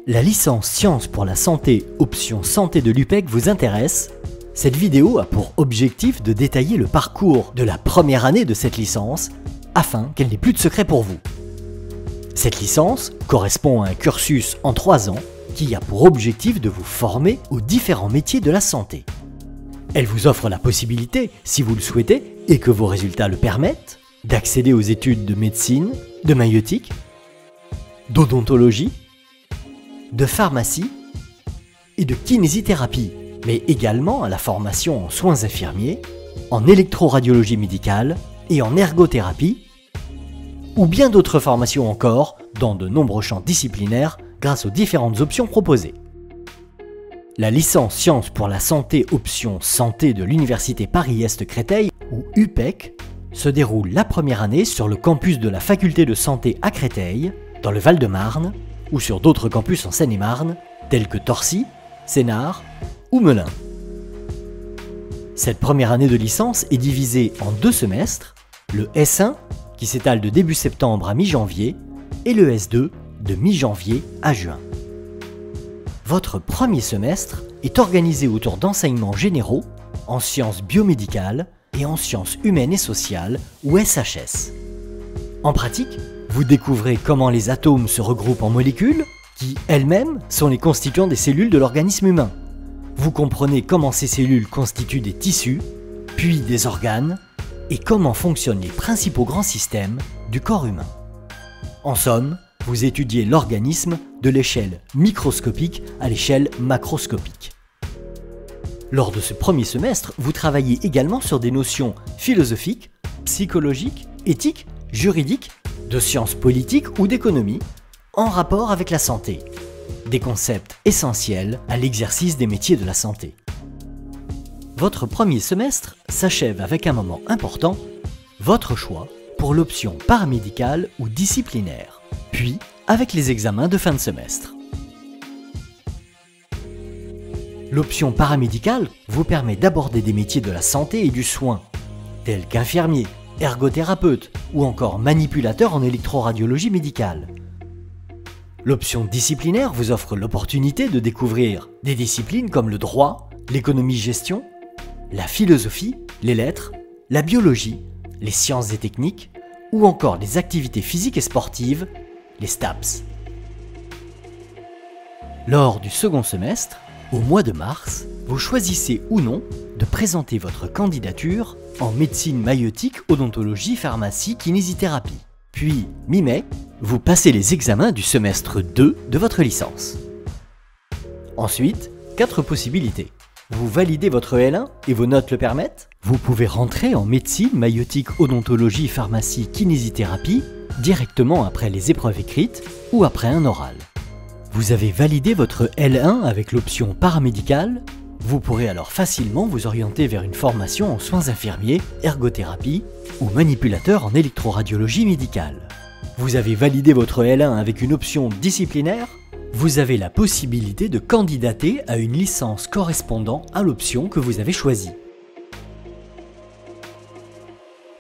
La licence Sciences pour la santé, option santé de l'UPEC vous intéresse? Cette vidéo a pour objectif de détailler le parcours de la première année de cette licence afin qu'elle n'ait plus de secret pour vous. Cette licence correspond à un cursus en 3 ans qui a pour objectif de vous former aux différents métiers de la santé. Elle vous offre la possibilité, si vous le souhaitez et que vos résultats le permettent, d'accéder aux études de médecine, de maïeutique, d'odontologie, de pharmacie et de kinésithérapie, mais également à la formation en soins infirmiers, en électroradiologie médicale et en ergothérapie, ou bien d'autres formations encore dans de nombreux champs disciplinaires grâce aux différentes options proposées. La licence Sciences pour la santé option santé de l'Université Paris-Est Créteil, ou UPEC, se déroule la première année sur le campus de la Faculté de santé à Créteil, dans le Val-de-Marne, ou sur d'autres campus en Seine-et-Marne, tels que Torcy, Sénart ou Melun. Cette première année de licence est divisée en 2 semestres, le S1 qui s'étale de début septembre à mi-janvier et le S2 de mi-janvier à juin. Votre premier semestre est organisé autour d'enseignements généraux en sciences biomédicales et en sciences humaines et sociales ou SHS. En pratique, vous découvrez comment les atomes se regroupent en molécules, qui elles-mêmes sont les constituants des cellules de l'organisme humain. Vous comprenez comment ces cellules constituent des tissus, puis des organes, et comment fonctionnent les principaux grands systèmes du corps humain. En somme, vous étudiez l'organisme de l'échelle microscopique à l'échelle macroscopique. Lors de ce premier semestre, vous travaillez également sur des notions philosophiques, psychologiques, éthiques, juridiques, de sciences politiques ou d'économie, en rapport avec la santé. Des concepts essentiels à l'exercice des métiers de la santé. Votre premier semestre s'achève avec un moment important, votre choix pour l'option paramédicale ou disciplinaire, puis avec les examens de fin de semestre. L'option paramédicale vous permet d'aborder des métiers de la santé et du soin, tels qu'infirmier, ergothérapeute ou encore manipulateur en électroradiologie médicale. L'option disciplinaire vous offre l'opportunité de découvrir des disciplines comme le droit, l'économie-gestion, la philosophie, les lettres, la biologie, les sciences et techniques ou encore les activités physiques et sportives, les STAPS. Lors du second semestre, au mois de mars, vous choisissez ou non de présenter votre candidature en médecine maïeutique, odontologie, pharmacie, kinésithérapie. Puis, mi-mai, vous passez les examens du semestre 2 de votre licence. Ensuite, 4 possibilités. Vous validez votre L1 et vos notes le permettent. Vous pouvez rentrer en médecine, maïeutique, odontologie, pharmacie, kinésithérapie directement après les épreuves écrites ou après un oral. Vous avez validé votre L1 avec l'option paramédicale. Vous pourrez alors facilement vous orienter vers une formation en soins infirmiers, ergothérapie ou manipulateur en électroradiologie médicale. Vous avez validé votre L1 avec une option disciplinaire. Vous avez la possibilité de candidater à une licence correspondant à l'option que vous avez choisie.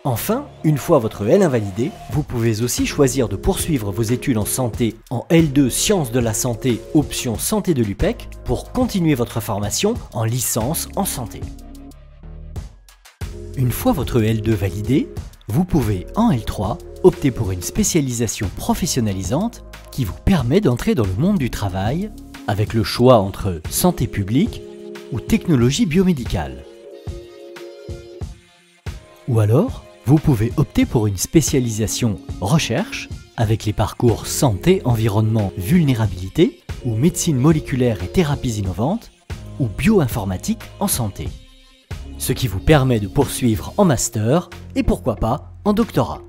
Enfin, une fois votre L1 validé, vous pouvez aussi choisir de poursuivre vos études en santé en L2 Sciences de la santé option santé de l'UPEC pour continuer votre formation en licence en santé. Une fois votre L2 validé, vous pouvez en L3 opter pour une spécialisation professionnalisante qui vous permet d'entrer dans le monde du travail avec le choix entre santé publique ou technologie biomédicale. Ou alors, vous pouvez opter pour une spécialisation recherche avec les parcours santé, environnement, vulnérabilité ou médecine moléculaire et thérapies innovantes ou bioinformatique en santé. Ce qui vous permet de poursuivre en master et pourquoi pas en doctorat.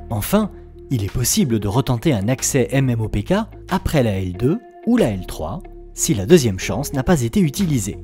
Enfin, il est possible de retenter un accès MMOPK après la L2 ou la L3 si la deuxième chance n'a pas été utilisée.